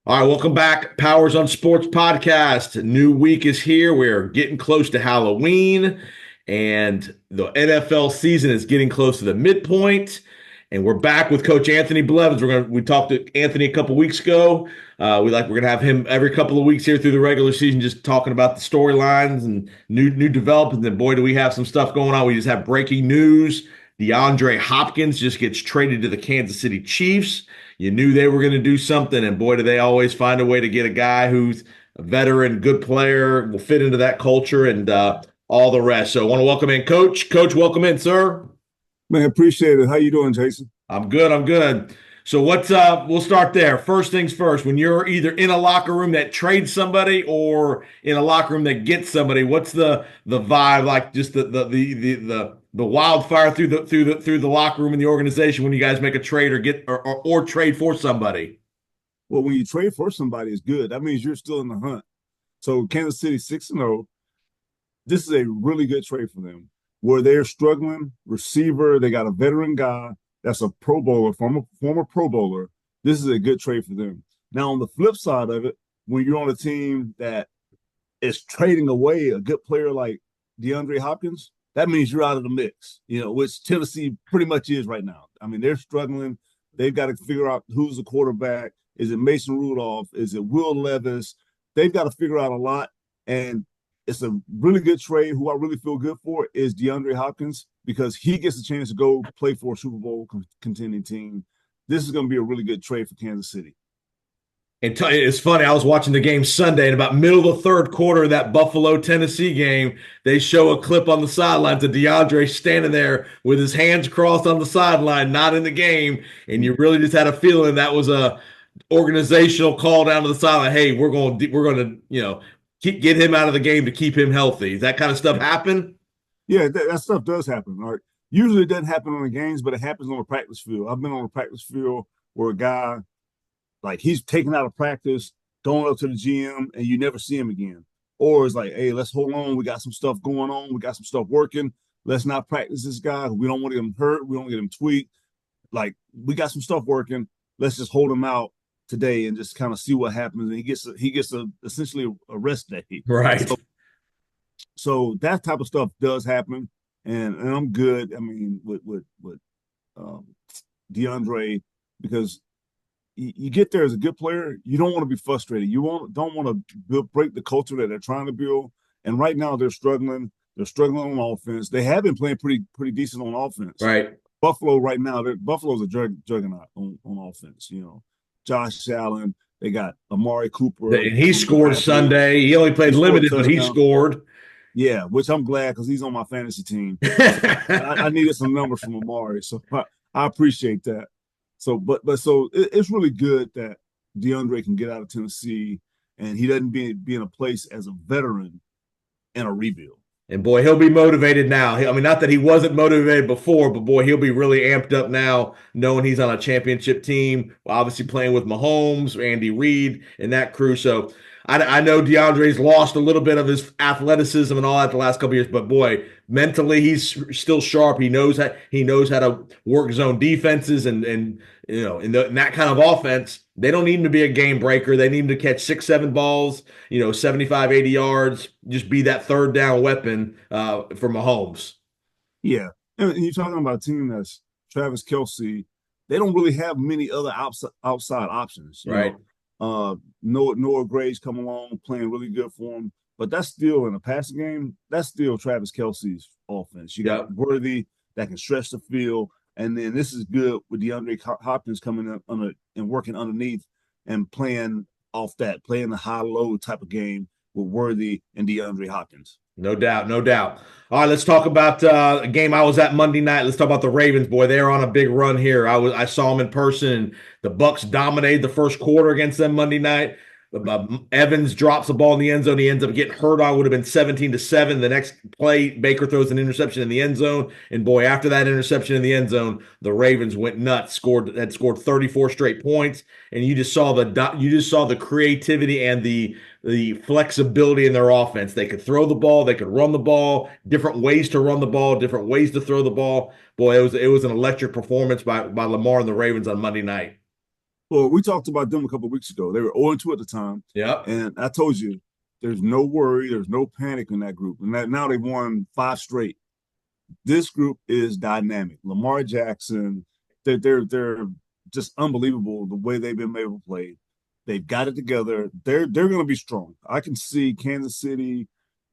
All right, welcome back. Powers on Sports podcast. A new week is here. We're getting close to Halloween, and the NFL season is getting close to the midpoint. And we're back with Coach Anthony Blevins. We talked to Anthony a couple weeks ago. We're gonna have him every couple of weeks here through the regular season, just talking about the storylines and new developments. And boy, do we have some stuff going on. We just have breaking news. DeAndre Hopkins just gets traded to the Kansas City Chiefs. You knew they were going to do something, and boy, do they always find a way to get a guy who's a veteran, good player, will fit into that culture, and all the rest. So I want to welcome in Coach. Coach, welcome in, sir. Man, appreciate it. How you doing, Jason? I'm good. I'm good. So what's we'll start there. First things first, when you're either in a locker room that trades somebody or in a locker room that gets somebody, what's the vibe like? Just the wildfire through the locker room in the organization when you guys make a trade or get or trade for somebody. Well, when you trade for somebody, it's good. That means you're still in the hunt. So Kansas City 6-0, this is a really good trade for them. Where they're struggling, receiver, they got a veteran guy that's a Pro Bowler, former Pro Bowler. This is a good trade for them. Now, on the flip side of it, when you're on a team that is trading away a good player like DeAndre Hopkins, that means you're out of the mix, which Tennessee pretty much is right now. I mean, they're struggling. They've got to figure out who's the quarterback. Is it Mason Rudolph? Is it Will Levis? They've got to figure out a lot. And it's a really good trade. Who I really feel good for is DeAndre Hopkins because he gets a chance to go play for a Super Bowl contending team. This is going to be a really good trade for Kansas City. And it's funny, I was watching the game Sunday, and about middle of the third quarter of that Buffalo-Tennessee game, they show a clip on the sidelines of DeAndre standing there with his hands crossed on the sideline, not in the game, and you really just had a feeling that was a organizational call down to the sideline. Hey, we're going to get him out of the game to keep him healthy. Does that kind of stuff happen? Yeah, that stuff does happen. Right? Usually it doesn't happen on the games, but it happens on the practice field. I've been on a practice field where a guy – like he's taken out of practice, going up to the GM, and you never see him again. Or it's like, hey, let's hold on. We got some stuff going on. We got some stuff working. Let's not practice this guy. We don't want to get him hurt. We don't get him tweaked. Like we got some stuff working. Let's just hold him out today and just kind of see what happens. And he gets essentially a rest day. Right. So that type of stuff does happen, and I'm good. I mean, with DeAndre because you get there as a good player, you don't want to be frustrated. Don't want to break the culture that they're trying to build. And right now they're struggling. They're struggling on offense. They have been playing pretty decent on offense. Right. Buffalo right now, Buffalo's a juggernaut on offense. Josh Allen. They got Amari Cooper. And he scored Sunday. He only played limited, but he scored. Yeah, which I'm glad because he's on my fantasy team. So I needed some numbers from Amari, so I appreciate that. So, so it's really good that DeAndre can get out of Tennessee and he doesn't be in a place as a veteran in a rebuild. And boy, he'll be motivated now. I mean, not that he wasn't motivated before, but boy, he'll be really amped up now, knowing he's on a championship team. Obviously, playing with Mahomes, Andy Reid, and that crew. So I know DeAndre's lost a little bit of his athleticism and all that the last couple of years, but boy, mentally he's still sharp. He knows how to work zone defenses, and in that kind of offense, they don't need him to be a game breaker. They need him to catch 6, 7 balls, 75, 80 yards, just be that third down weapon for Mahomes. Yeah, and you're talking about a team that's Travis Kelce. They don't really have many other outside options, right? Noah Gray's come along, playing really good for him. But that's still in a passing game. That's still Travis Kelce's offense. You got Worthy that can stretch the field. And then this is good with DeAndre Hopkins coming in and working underneath and playing off that, playing the high-low type of game with Worthy and DeAndre Hopkins. No doubt, no doubt. All right, let's talk about a game I was at Monday night. Let's talk about the Ravens. Boy, they're on a big run here. I saw them in person, and the Bucks dominated the first quarter against them Monday night. Evans drops the ball in the end zone. He ends up getting hurt on. Would have been 17-7. The next play, Baker throws an interception in the end zone, and boy, after that interception in the end zone, the Ravens went nuts. Had scored 34 straight points, and you just saw the creativity and the flexibility in their offense. They could throw the ball, they could run the ball, different ways to run the ball, different ways to throw the ball. Boy, it was an electric performance by Lamar and the Ravens on Monday night. Well, we talked about them a couple of weeks ago. They were 0-2 at the time. Yep. And I told you, there's no worry, there's no panic in that group. And now they've won 5 straight. This group is dynamic. Lamar Jackson, they're just unbelievable the way they've been able to play. They've got it together. They're going to be strong. I can see Kansas City,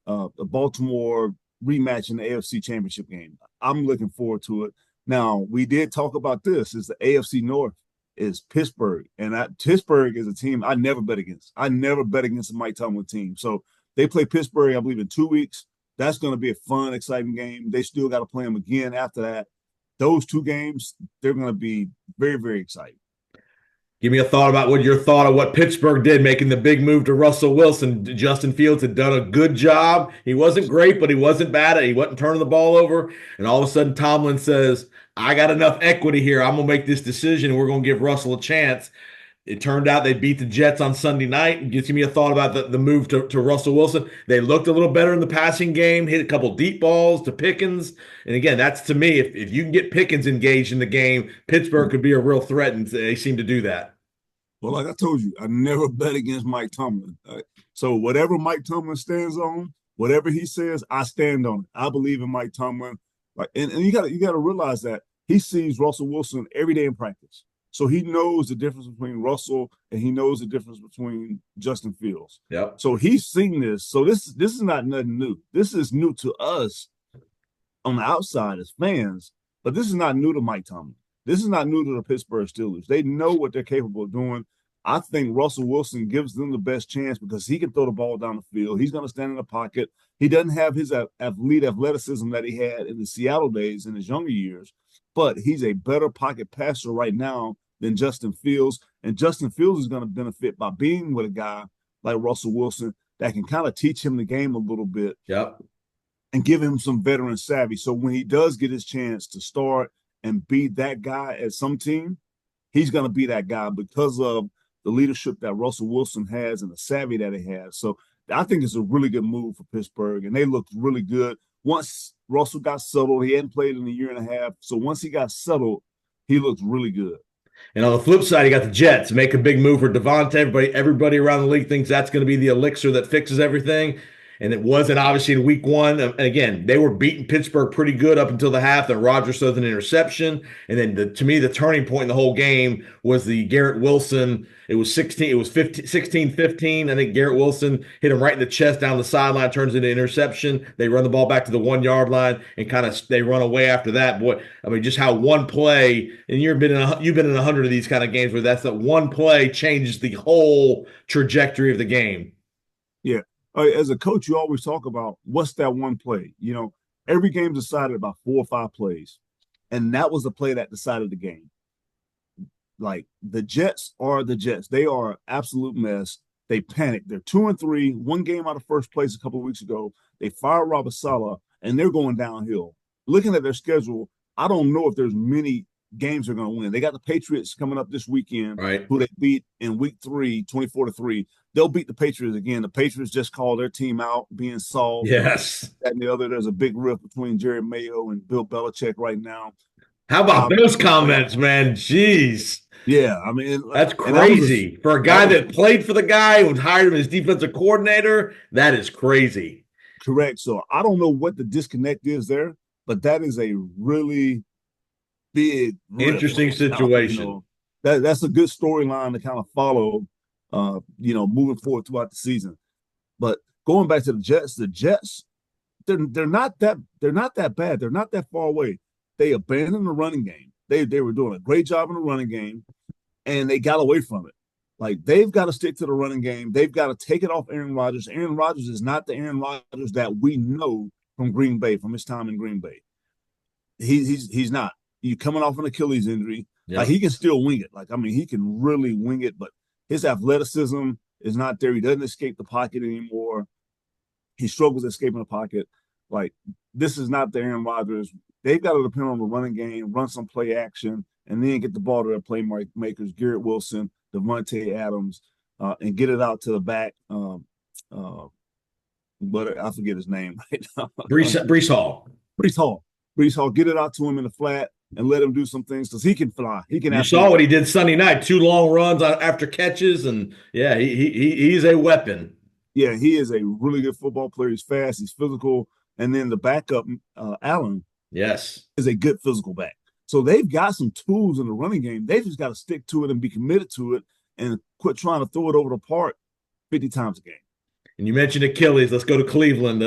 Baltimore rematch in the AFC Championship game. I'm looking forward to it. Now we did talk about this. Is the AFC North is Pittsburgh, and Pittsburgh is a team I never bet against. I never bet against the Mike Tomlin team. So they play Pittsburgh, I believe, in 2 weeks. That's going to be a fun, exciting game. They still got to play them again after that. Those 2 games, they're going to be very, very exciting. Give me a thought about what your thought of what Pittsburgh did, making the big move to Russell Wilson. Justin Fields had done a good job. He wasn't great, but he wasn't bad. He wasn't turning the ball over. And all of a sudden, Tomlin says, I got enough equity here. I'm going to make this decision, and we're going to give Russell a chance. It turned out they beat the Jets on Sunday night. Gives me a thought about the move to Russell Wilson. They looked a little better in the passing game, hit a couple deep balls to Pickens. And again, that's to me, if you can get Pickens engaged in the game, Pittsburgh could be a real threat, and they seem to do that. Well, like I told you, I never bet against Mike Tomlin. So whatever Mike Tomlin stands on, whatever he says, I stand on it. I believe in Mike Tomlin. And you gotta realize that he sees Russell Wilson every day in practice. So he knows the difference between Russell and he knows the difference between Justin Fields. Yep. So he's seen this. So this is not nothing new. This is new to us on the outside as fans, but this is not new to Mike Tomlin. This is not new to the Pittsburgh Steelers. They know what they're capable of doing. I think Russell Wilson gives them the best chance because he can throw the ball down the field. He's going to stand in the pocket. He doesn't have his elite athleticism that he had in the Seattle days in his younger years, but he's a better pocket passer right now than Justin Fields. And Justin Fields is going to benefit by being with a guy like Russell Wilson that can kind of teach him the game a little bit. Yep. And give him some veteran savvy. So when he does get his chance to start and be that guy at some team, he's going to be that guy because of the leadership that Russell Wilson has and the savvy that he has. So I think it's a really good move for Pittsburgh, and they looked really good. Once Russell got settled, he hadn't played in a year and a half. So once he got settled, he looked really good. And on the flip side, you got the Jets make a big move for Devontae. Everybody around the league thinks that's going to be the elixir that fixes everything. And it wasn't obviously in week one. And again, they were beating Pittsburgh pretty good up until the half. Then Rodgers throws an interception. And then to me, the turning point in the whole game was the Garrett Wilson. It was 16-15. I think Garrett Wilson hit him right in the chest down the sideline, turns into an interception. They run the ball back to the 1 yard line and kind of they run away after that. Boy, I mean, just how one play, and you've been in 100 of these kind of games where that's that one play changes the whole trajectory of the game. Yeah. As a coach, you always talk about what's that one play. You know, every game's decided about 4 or 5 plays, and that was the play that decided the game. Like the Jets are the Jets; they are an absolute mess. They panic. They're 2-3, one game out of first place a couple of weeks ago. They fired Robert Saleh, and they're going downhill. Looking at their schedule, I don't know if there's many games they're going to win. They got the Patriots coming up this weekend, right, who they beat in week 3, 24-3. They'll beat the Patriots again. The Patriots just called their team out being soft. Yes. And the other, there's a big rift between Jerry Mayo and Bill Belichick right now. How about those comments, man? Jeez. Yeah, I mean, that's crazy. For a guy that played for the guy who hired him as defensive coordinator, that is crazy. Correct. So I don't know what the disconnect is there, but that is a really big, interesting situation. You know, that's a good storyline to kind of follow, moving forward throughout the season. But going back to the Jets, they're not that bad. They're not that far away. They abandoned the running game. They were doing a great job in the running game, and they got away from it. Like, they've got to stick to the running game. They've got to take it off Aaron Rodgers. Aaron Rodgers is not the Aaron Rodgers that we know from Green Bay, from his time in Green Bay. He's not. You coming off an Achilles injury. Yeah. Like, he can still wing it. Like, I mean, he can really wing it, but his athleticism is not there. He doesn't escape the pocket anymore. He struggles escaping the pocket. Like, this is not the Aaron Rodgers. They've got to depend on the running game, run some play action, and then get the ball to their playmakers, Garrett Wilson, Devontae Adams, and get it out to the back. But I forget his name right now. Breece Hall. Breece Hall, get it out to him in the flat. and let him do some things because he can fly. He can You saw absolutely. what he did Sunday night, 2 long runs after catches, and yeah, he's a weapon. Yeah, he is a really good football player. He's fast. He's physical. And then the backup, Allen, Yes. is a good physical back. So they've got some tools in the running game. They just got to stick to it and be committed to it and quit trying to throw it over the park 50 times a game. And you mentioned Achilles. Let's go to Cleveland.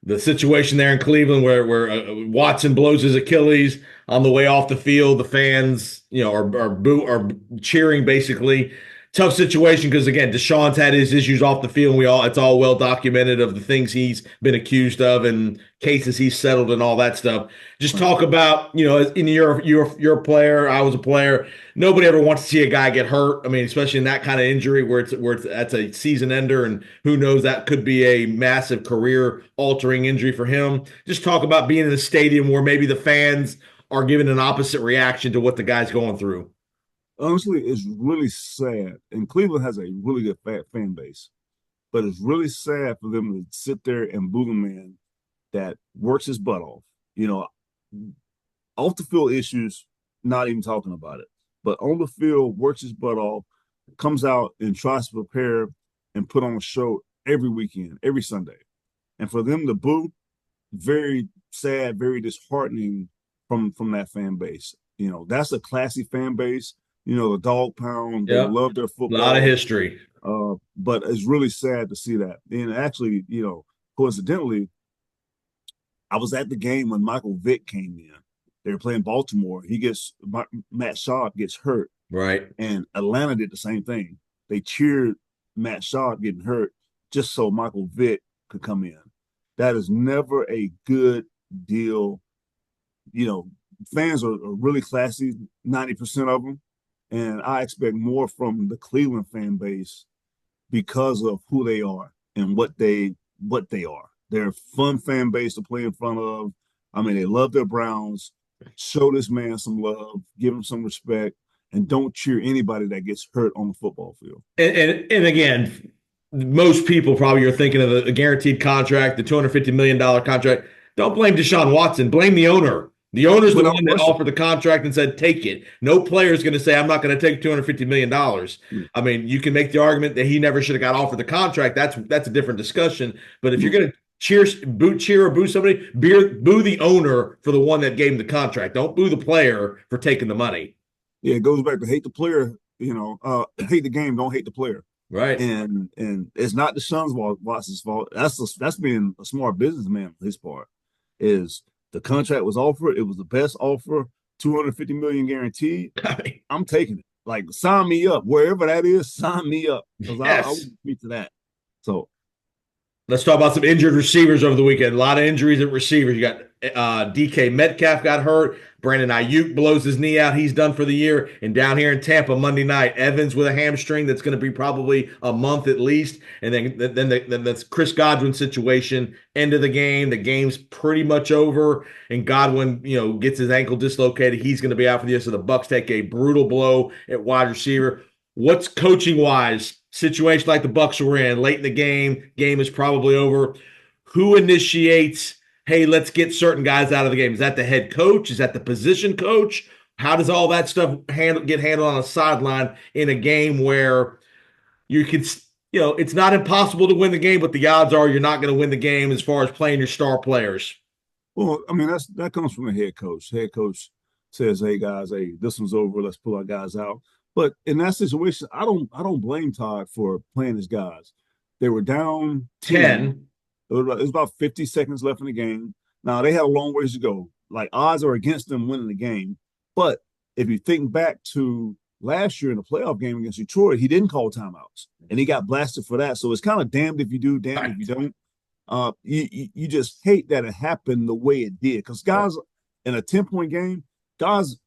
The situation there in Cleveland where Watson blows his Achilles on the way off the field. The fans, are cheering basically. Tough situation because again, Deshaun's had his issues off the field. And it's all well documented of the things he's been accused of and cases he's settled and all that stuff. Just talk about, in you're a player, I was a player. Nobody ever wants to see a guy get hurt. I mean, especially in that kind of injury where that's a season ender, and who knows, that could be a massive career altering injury for him. Just talk about being in a stadium where maybe the fans are giving an opposite reaction to what the guy's going through. Honestly, it's really sad. And Cleveland has a really good fan base, but it's really sad for them to sit there and boo the man that works his butt off. Off the field issues, not even talking about it. But on the field, works his butt off, comes out and tries to prepare and put on a show every weekend, every Sunday. And for them to boo, very sad, very disheartening from that fan base. That's a classy fan base. The dog pound, they Yep. love their A football. lot of history. But it's really sad to see that. And actually, coincidentally, I was at the game when Michael Vick came in. They were playing Baltimore. Matt Schaub gets hurt. Right. And Atlanta did the same thing. They cheered Matt Schaub getting hurt just so Michael Vick could come in. That is never a good deal. Fans are really classy, 90% of them. And I expect more from the Cleveland fan base because of who they are and what they are. They're a fun fan base to play in front of. I mean, they love their Browns. Show this man some love, give him some respect, and don't cheer anybody that gets hurt on the football field. And again, most people probably are thinking of a guaranteed contract, the $250 million contract. Don't blame Deshaun Watson. Blame the owner. The owner's the one that offered the contract and said, take it. No player is going to say, I'm not going to take $250 million. I mean, you can make the argument that he never should have got offered the contract. That's a different discussion. But if you're going to cheer or boo somebody, boo the owner for the one that gave him the contract. Don't boo the player for taking the money. Yeah, it goes back to hate the player, hate the game, don't hate the player. Right. And it's not Deshaun Watson's fault. That's being a smart businessman on his part. Is the contract was offered, it was the best offer, $250 million guaranteed. I'm taking it. Like, sign me up. Wherever that is, sign me up. Because I would speak to that. So let's talk about some injured receivers over the weekend. A lot of injuries at receivers. You got DK Metcalf got hurt. Brandon Ayuk blows his knee out. He's done for the year. And down here in Tampa Monday night, Evans with a hamstring that's going to be probably a month at least. And then that's Chris Godwin situation. End of the game. The game's pretty much over. And Godwin, gets his ankle dislocated. He's going to be out for the year. So the Bucs take a brutal blow at wide receiver. What's coaching wise? Situation like the Bucs were in late in the game is probably over. Who initiates, hey, let's get certain guys out of the game? Is that the head coach? Is that the position coach? How does all that stuff get handled on a sideline in a game where you can, it's not impossible to win the game, but the odds are you're not going to win the game as far as playing your star players? Well, I mean, that comes from a head coach. Head coach says, hey guys, hey, this one's over, let's pull our guys out. But in that situation, I don't blame Todd for playing his guys. They were down 10. It was about 50 seconds left in the game. Now, they had a long ways to go. Like, odds are against them winning the game. But if you think back to last year in the playoff game against Detroit, he didn't call timeouts. And he got blasted for that. So it's kind of damned if you do, damned if you don't. You just hate that it happened the way it did. Because guys, in a 10-point game, guys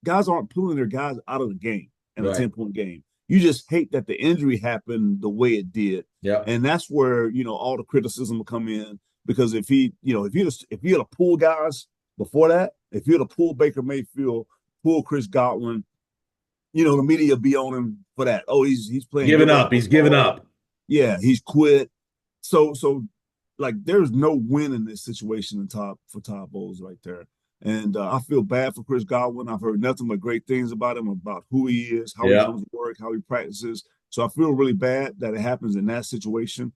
aren't pulling their guys out of the game in a 10-point game. You just hate that the injury happened the way it did. Yeah. And that's where, all the criticism will come in, because if you had to pull guys before that, if you had to pull Baker Mayfield, pull Chris Godwin, the media be on him for that. Oh, he's playing. Giving up. He's giving up. Yeah, he's quit. So like there's no win in this situation in Todd Bowles right there. And I feel bad for Chris Godwin. I've heard nothing but great things about him, about who he is, how he Yeah. comes to work, how he practices. So I feel really bad that it happens in that situation.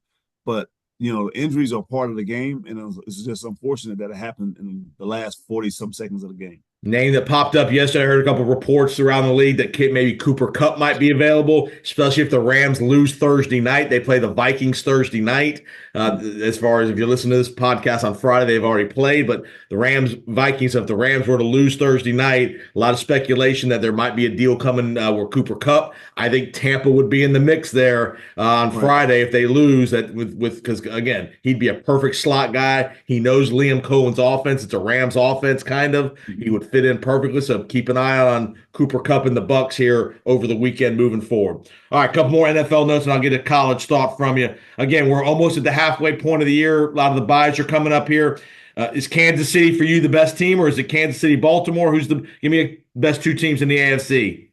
But injuries are part of the game, and it's just unfortunate that it happened in the last 40 some seconds of the game. Name that popped up yesterday. I heard a couple of reports around the league that maybe Cooper Kupp might be available, especially if the Rams lose Thursday night. They play the Vikings Thursday night. As far as if you listen to this podcast on Friday, they've already played. But the Vikings, if the Rams were to lose Thursday night, a lot of speculation that there might be a deal coming where Cooper Kupp. I think Tampa would be in the mix there on Right. Friday if they lose. That because again, he'd be a perfect slot guy. He knows Liam Cohen's offense. It's a Rams offense, kind of. He would fit in perfectly. So keep an eye on Cooper Kupp and the Bucks here over the weekend moving forward. All right, a couple more NFL notes, and I'll get a college thought from you. Again, we're almost at the halfway point of the year. A lot of the buys are coming up here. Is Kansas City for you the best team, or is it Kansas City, Baltimore? Give me the best two teams in the AFC?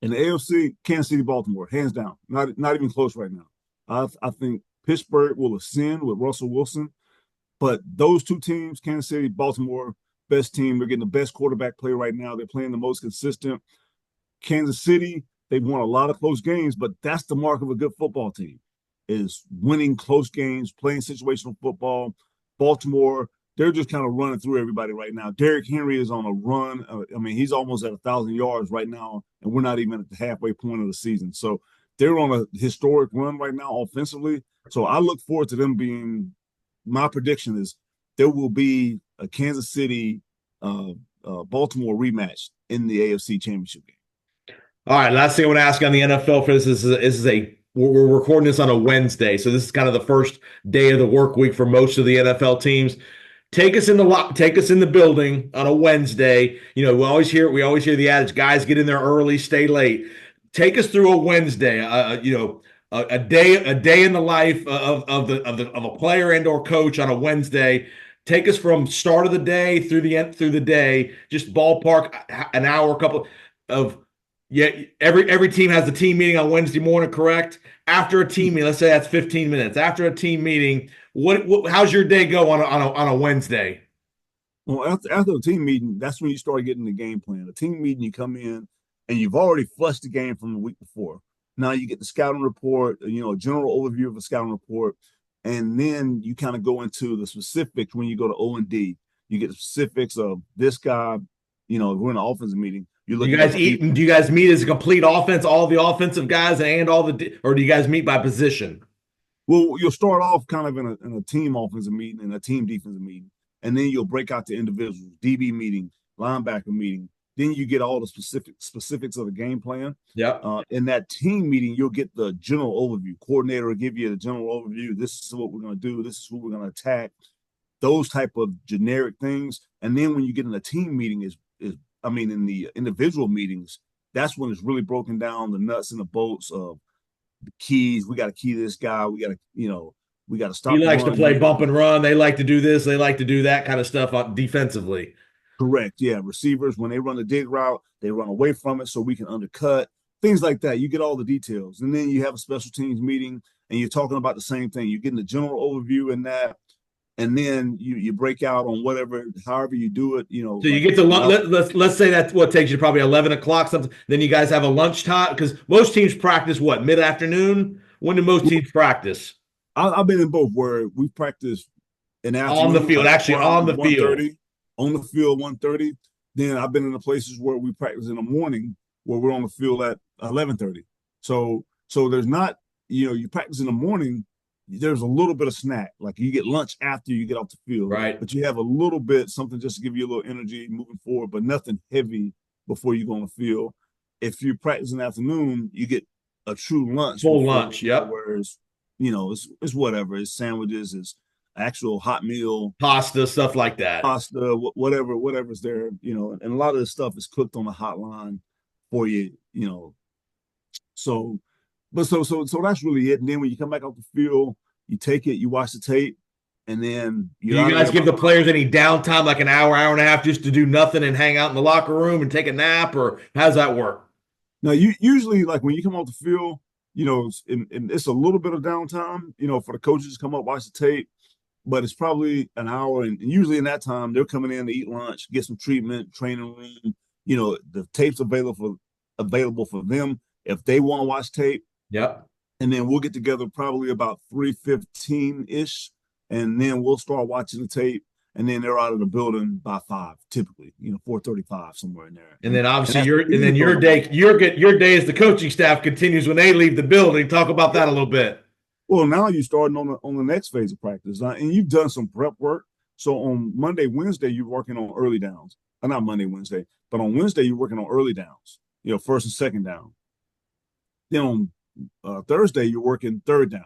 In the AFC, Kansas City, Baltimore, hands down. Not even close right now. I think Pittsburgh will ascend with Russell Wilson, but those two teams, Kansas City, Baltimore, best team. They're getting the best quarterback play right now. They're playing the most consistent. Kansas City, they've won a lot of close games, but that's the mark of a good football team, is winning close games, playing situational football. Baltimore, they're just kind of running through everybody right now. Derrick Henry is on a run. He's almost at 1,000 yards right now, and we're not even at the halfway point of the season. So they're on a historic run right now offensively. So I look forward to them being – my prediction is there will be a Kansas City Baltimore rematch in the AFC Championship game. All right, last thing I want to ask on the NFL for this is we're recording this on a Wednesday, so this is kind of the first day of the work week for most of the NFL teams. Take us in the building on a Wednesday. We always hear the adage, guys get in there early, stay late. Take us through a Wednesday. A day in the life of a player and or coach on a Wednesday. Take us from start of the day through the day. Just ballpark an hour, couple of. Yeah, every team has a team meeting on Wednesday morning, correct? After a team meeting, let's say that's 15 minutes. After a team meeting, how's your day go on a Wednesday? Well, after the team meeting, that's when you start getting the game plan. The team meeting, you come in and you've already flushed the game from the week before. Now you get the scouting report, a general overview of the scouting report, and then you kind of go into the specifics when you go to O&D. You get the specifics of this guy. We're in an offensive meeting. Do you guys meet as a complete offense, all the offensive guys and or do you guys meet by position? Well, you'll start off kind of in a team offensive meeting and a team defensive meeting, and then you'll break out to individuals, DB meeting, linebacker meeting. Then you get all the specifics of the game plan. Yeah. In that team meeting, you'll get the general overview. Coordinator will give you the general overview. This is what we're going to do. This is who we're going to attack. Those type of generic things. And then when you get in a team meeting, in the individual meetings, that's when it's really broken down, the nuts and the bolts of the keys. We got to key this guy. We got to stop. He likes to play bump and run. They like to do this. They like to do that kind of stuff defensively. Correct. Yeah. Receivers, when they run the dig route, they run away from it so we can undercut. Things like that. You get all the details. And then you have a special teams meeting and you're talking about the same thing. You're getting the general overview in that. And then you break out on however you do it. So you get to let's say that's what takes you to probably 11 o'clock something. Then you guys have a lunch time because most teams practice mid-afternoon. When do most teams practice? I've been in both where we practice in the afternoon, on the field, actually on the field, on the field 1:30. Then I've been in the places where we practice in the morning where we're on the field at 11:30. So there's not you practice in the morning. There's a little bit of snack. Like you get lunch after you get off the field. Right. But you have a little bit, something just to give you a little energy moving forward, but nothing heavy before you go on the field. If you practice in the afternoon, you get a true lunch. Full lunch, yep. Whereas, it's whatever. It's sandwiches, it's actual hot meal. Pasta, stuff like that. Pasta, whatever's there, and a lot of this stuff is cooked on the hotline for you, So so that's really it. And then when you come back off the field, you take it, you watch the tape, and then do you guys give the players any downtime, like an hour and a half, just to do nothing and hang out in the locker room and take a nap, or how does that work? Now, you usually, like when you come off the field, it's a little bit of downtime, for the coaches to come up, watch the tape. but it's probably an hour. And usually in that time, they're coming in to eat lunch, get some treatment, training room. The tape's available for them if they want to watch tape. Yep. And then we'll get together probably about 3:15 ish, and then we'll start watching the tape. And then they're out of the building by 5, typically, 4:35 somewhere in there. And then And obviously that's your day your day as the coaching staff continues when they leave the building. Talk about that a little bit. well, now you're starting on the next phase of practice, and you've done some prep work. So on Monday, Wednesday, you're working on early downs. Not Monday, Wednesday, but on Wednesday, you're working on early downs. First and second down. Then on Thursday, you're working third down.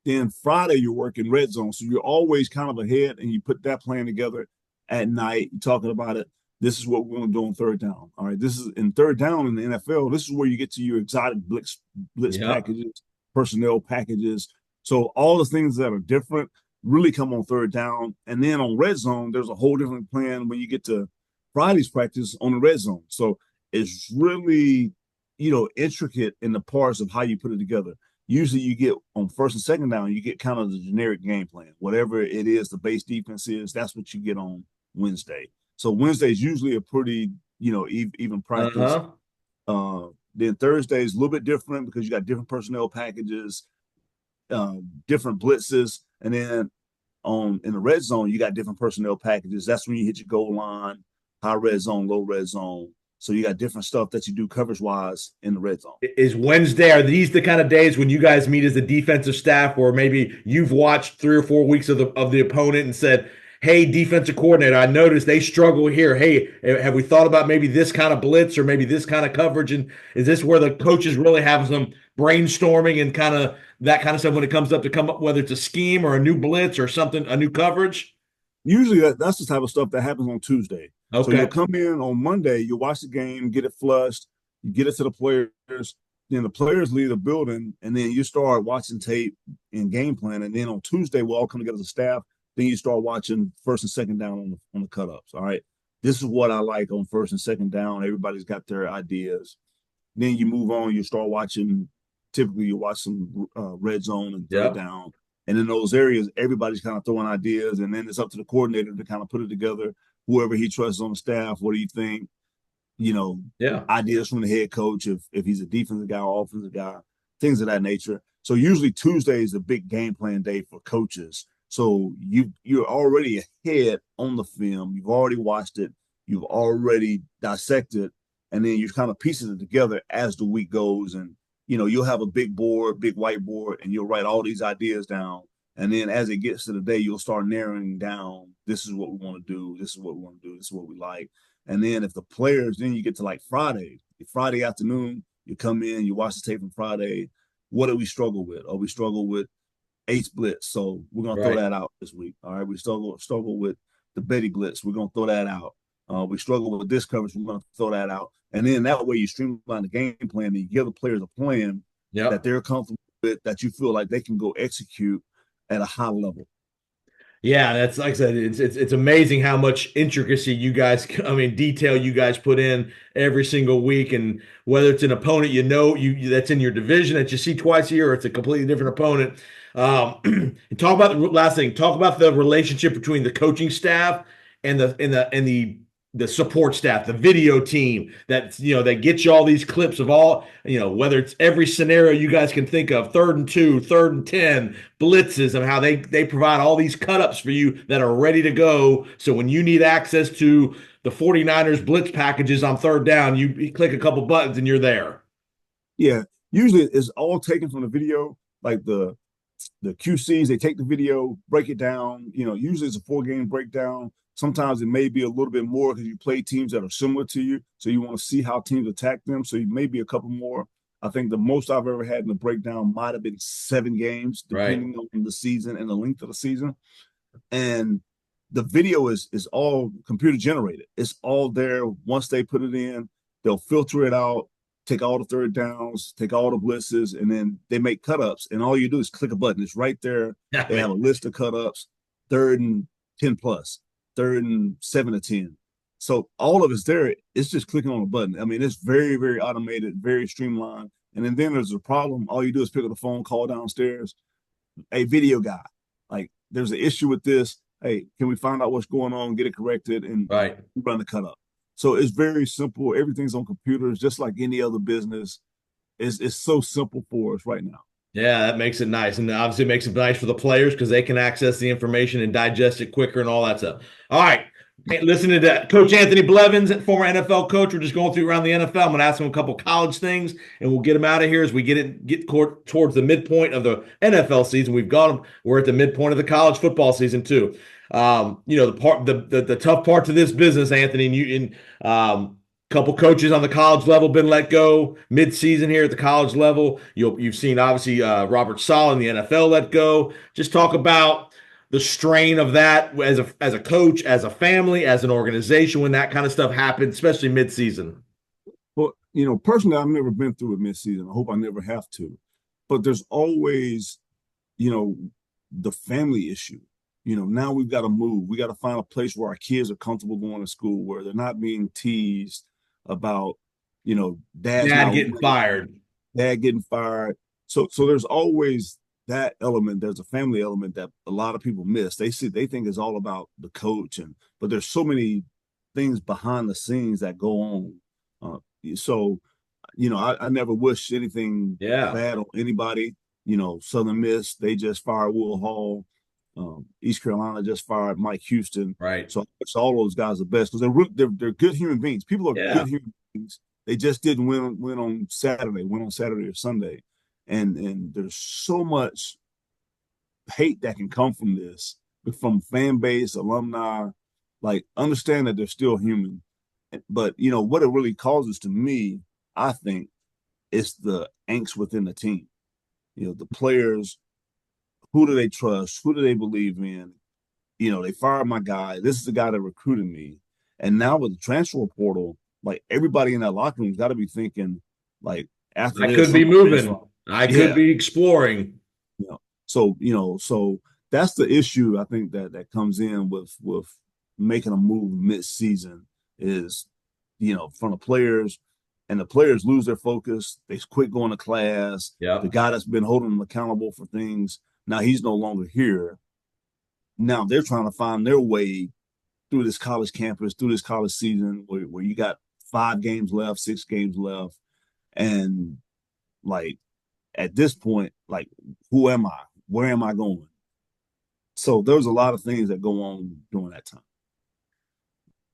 Then Friday, you're working red zone. So you're always kind of ahead, and you put that plan together at night. You're talking about it. This is what we're going to do on third down. All right. This is in third down in the NFL. This is where you get to your exotic blitz packages, personnel packages. So all the things that are different really come on third down. And then on red zone, there's a whole different plan when you get to Friday's practice on the red zone. So it's really, intricate in the parts of how you put it together. Usually you get on first and second down, you get kind of the generic game plan. Whatever it is, the base defense is, that's what you get on Wednesday. So Wednesday is usually a pretty, even practice. Then Thursday is a little bit different because you got different personnel packages, different blitzes. And then in the red zone, you got different personnel packages. That's when you hit your goal line, high red zone, low red zone. So you got different stuff that you do coverage-wise in the red zone. Is Wednesday, are these the kind of days when you guys meet as a defensive staff where maybe you've watched 3 or 4 weeks of the opponent and said, hey, defensive coordinator, I noticed they struggle here. Hey, have we thought about maybe this kind of blitz or maybe this kind of coverage? And is this where the coaches really have some brainstorming and kind of that kind of stuff when it comes up to come up, whether it's a scheme or a new blitz or something, a new coverage? Usually that's the type of stuff that happens on Tuesday. Okay. So you'll come in on Monday, you watch the game, get it flushed, you get it to the players, then the players leave the building, and then you start watching tape and game plan. And then on Tuesday, we'll all come together as a staff. Then you start watching first and second down on the cut-ups. All right. This is what I like on first and second down. Everybody's got their ideas. Then you move on, you start watching, typically you watch some red zone and third down. And in those areas, everybody's kind of throwing ideas, and then it's up to the coordinator to kind of put it together. Whoever he trusts on the staff, what do you think? Ideas from the head coach if he's a defensive guy or offensive guy, things of that nature. So usually Tuesday is a big game plan day for coaches. So you're already ahead on the film. You've already watched it. You've already dissected, and then you're kind of piecing it together as the week goes. And you'll have a big whiteboard, and you'll write all these ideas down. And then as it gets to the day, you'll start narrowing down, this is what we want to do. This is what we want to do. This is what we like. And then if the players, then you get to like Friday afternoon, you come in, you watch the tape from Friday. What do we struggle with? Oh, we struggle with H blitz. So we're going to throw that out this week. All right. We struggle with the Betty blitz. We're going to throw that out. We struggle with this coverage. We're going to throw that out. And then that way you streamline the game plan and you give the players a plan that they're comfortable with, that you feel like they can go execute at a high level. Yeah, that's like I said, it's amazing how much intricacy detail you guys put in every single week, and whether it's an opponent that's in your division that you see twice a year, or it's a completely different opponent. And talk about the last thing. Talk about the relationship between the coaching staff and the support staff, the video team that gets you all these clips of all, whether it's every scenario you guys can think of, 3rd and 2, 3rd and 10, blitzes, and how they provide all these cut-ups for you that are ready to go. So when you need access to the 49ers blitz packages on third down, you click a couple buttons and you're there. Yeah. Usually it's all taken from the video, like the QCs, they take the video, break it down. Usually it's a 4-game breakdown. Sometimes it may be a little bit more because you play teams that are similar to you. So you want to see how teams attack them. So you may be a couple more. I think the most I've ever had in the breakdown might have been 7 games, depending on the season and the length of the season. And the video is all computer generated. It's all there. Once they put it in, they'll filter it out, take all the third downs, take all the blitzes, and then they make cut-ups. And all you do is click a button. It's right there. They have a list of cut-ups, 3rd and 10 plus. 3rd and 7 to 10. So all of it's there. It's just clicking on a button. I mean, it's very, very automated, very streamlined. And then there's a problem. All you do is pick up the phone, call downstairs, a video guy. Like, there's an issue with this. Hey, can we find out what's going on, get it corrected, and Right. run the cut up? So it's very simple. Everything's on computers, just like any other business. It's so simple for us right now. Yeah, that makes it nice. And obviously it makes it nice for the players because they can access the information and digest it quicker and all that stuff. All right. Hey, listen to that. Coach Anthony Blevins, former NFL coach. We're just going through around the NFL. I'm going to ask him a couple college things, and we'll get him out of here as we get towards the midpoint of the NFL season. We're at the midpoint of the college football season too. The tough part to this business, Anthony, and couple coaches on the college level been let go mid-season here at the college level. You've seen obviously Robert Saleh in the NFL let go. Just talk about the strain of that as a coach, as a family, as an organization when that kind of stuff happens, especially mid-season. Well, personally, I've never been through it mid-season. I hope I never have to. But there's always, the family issue. Now we've got to move. We got to find a place where our kids are comfortable going to school, where they're not being teased about, dad's Dad not getting fired. dad getting fired. So there's always that element. There's a family element that a lot of people miss. They think it's all about the coach, but there's so many things behind the scenes that go on. I never wish anything bad on anybody. Southern Miss, they just fired Will Hall. East Carolina just fired Mike Houston. Right. So I wish all those guys the best because they're good human beings. People are good human beings. They just didn't win on Saturday or Sunday. And there's so much hate that can come from this, from fan base, alumni. Like, understand that they're still human. But, what it really causes to me, I think, is the angst within the team. The players, who do they trust? Who do they believe in? They fired my guy. This is the guy that recruited me. And now with the transfer portal, like, everybody in that locker room's got to be thinking, like, after I this, could be moving. I could be exploring. So that's the issue I think that comes in with making a move mid-season is, from the players, and the players lose their focus. They quit going to class. Yeah. The guy that's been holding them accountable for things, now he's no longer here. Now they're trying to find their way through this college campus, through this college season where you got 5 games left, 6 games left. And, like, at this point, like, who am I? Where am I going? So there's a lot of things that go on during that time.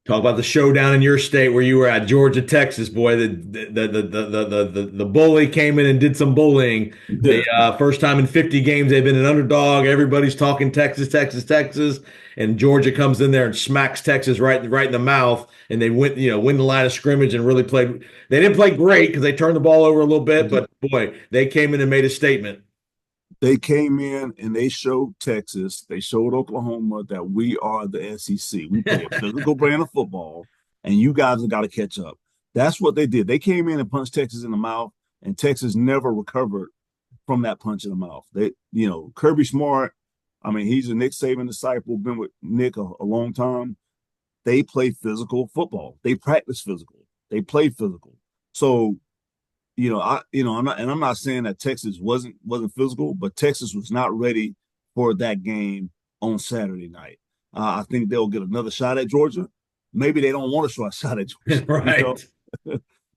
Talk about the showdown in your state where you were at, Georgia, Texas, boy. The bully came in and did some bullying. The first time in 50 games they've been an underdog. Everybody's talking Texas, Texas, Texas, and Georgia comes in there and smacks Texas right in the mouth, and they win the line of scrimmage and really played. They didn't play great because they turned the ball over a little bit, but boy, they came in and made a statement. They came in and they showed Texas, they showed Oklahoma that we are the SEC. We play a physical brand of football, and you guys have got to catch up. That's what they did. They came in and punched Texas in the mouth, and Texas never recovered from that punch in the mouth. Kirby Smart, I mean, he's a Nick Saban disciple, been with Nick a long time. They play physical football. They practice physical. They play physical. So, I'm not saying that Texas wasn't physical, but Texas was not ready for that game on Saturday night. I think they'll get another shot at Georgia. Maybe they don't want to show a shot at Georgia, right?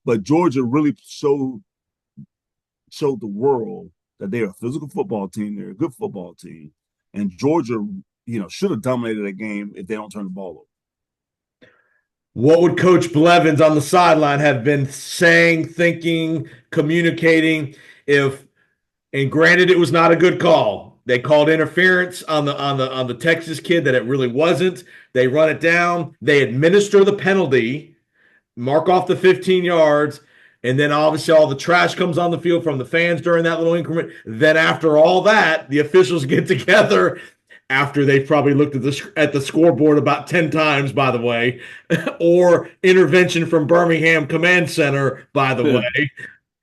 But Georgia really showed the world that they're a physical football team. They're a good football team, and Georgia, should have dominated that game if they don't turn the ball over. What would Coach Blevins on the sideline have been saying, thinking, communicating and granted it was not a good call. They called interference on the Texas kid that it really wasn't. They run it down, they administer the penalty, mark off the 15 yards, and then obviously all the trash comes on the field from the fans during that little increment. Then after all that, the officials get together after they've probably looked at the scoreboard about 10 times, by the way, or intervention from Birmingham Command Center, by the way.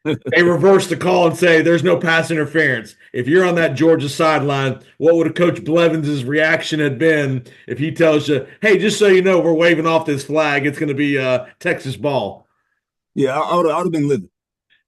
They reverse the call and say there's no pass interference. If you're on that Georgia sideline, what would a Coach Blevins' reaction have been if he tells you, hey, just so you know, we're waving off this flag. It's going to be Texas ball. Yeah, I would have been livid.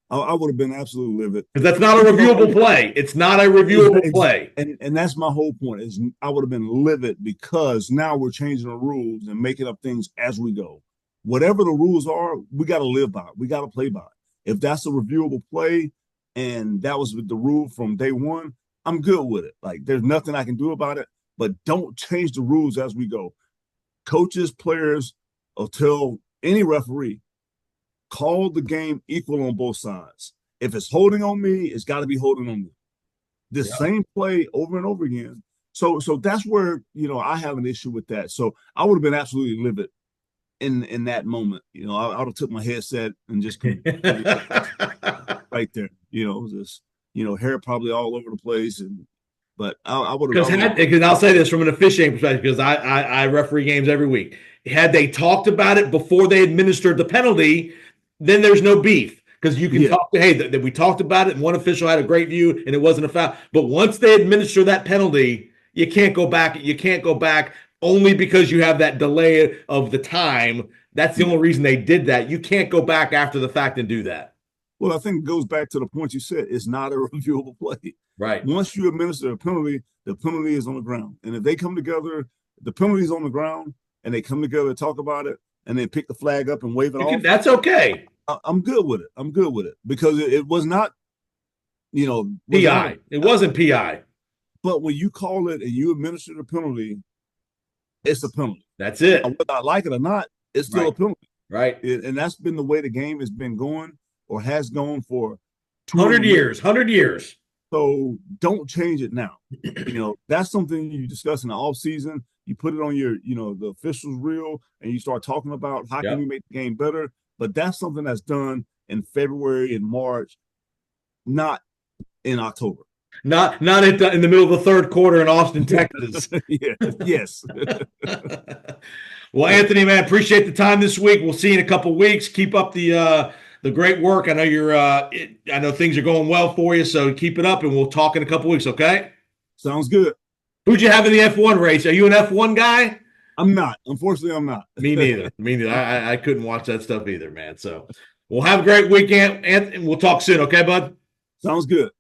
I would have been absolutely livid. Because that's not a reviewable play. It's not a reviewable play. And that's my whole point is I would have been livid because now we're changing the rules and making up things as we go. Whatever the rules are, we got to live by it. We got to play by it. If that's a reviewable play and that was the rule from day one, I'm good with it. Like there's nothing I can do about it, but don't change the rules as we go. Coaches, players, or tell any referee, call the game equal on both sides. If it's holding on me, it's got to be holding on me. This same play over and over again. So that's where I have an issue with that. So I would have been absolutely livid in that moment. I would have took my headset and just right there. Just hair probably all over the place. But I would have. Because I'll say this from an officiating perspective, because I referee games every week. Had they talked about it before they administered the penalty, then there's no beef. Because you can talk to, hey, that we talked about it, and one official had a great view, and it wasn't a foul. But once they administer that penalty, you can't go back. You can't go back only because you have that delay of the time. That's the only reason they did that. You can't go back after the fact and do that. Well, I think it goes back to the point you said. It's not a reviewable play. Right. Once you administer a penalty, the penalty is on the ground. And if they come together, the penalty is on the ground, and they come together to talk about it, and they pick the flag up and wave it off. That's okay. I'm good with it. I'm good with it because it was not, PI. It wasn't PI. But when you call it and you administer the penalty, it's a penalty. That's it. Whether I like it or not, it's still a penalty. Right. And that's been the way the game has been going or has gone for 100 years. 100 years. So don't change it now. That's something you discuss in the off season. You put it on your, the officials reel, and you start talking about how can we make the game better. But that's something that's done in February and March, not in October. Not in the middle of the third quarter in Austin, Texas. Yes. Well, Anthony, man, appreciate the time this week. We'll see you in a couple of weeks. Keep up the great work. I know I know things are going well for you, so keep it up, and we'll talk in a couple of weeks. Okay? Sounds good. Who'd you have in the F1 race? Are you an F1 guy? I'm not. Unfortunately, I'm not. Me neither. I couldn't watch that stuff either, man. So we'll have a great weekend, and we'll talk soon. Okay, bud? Sounds good.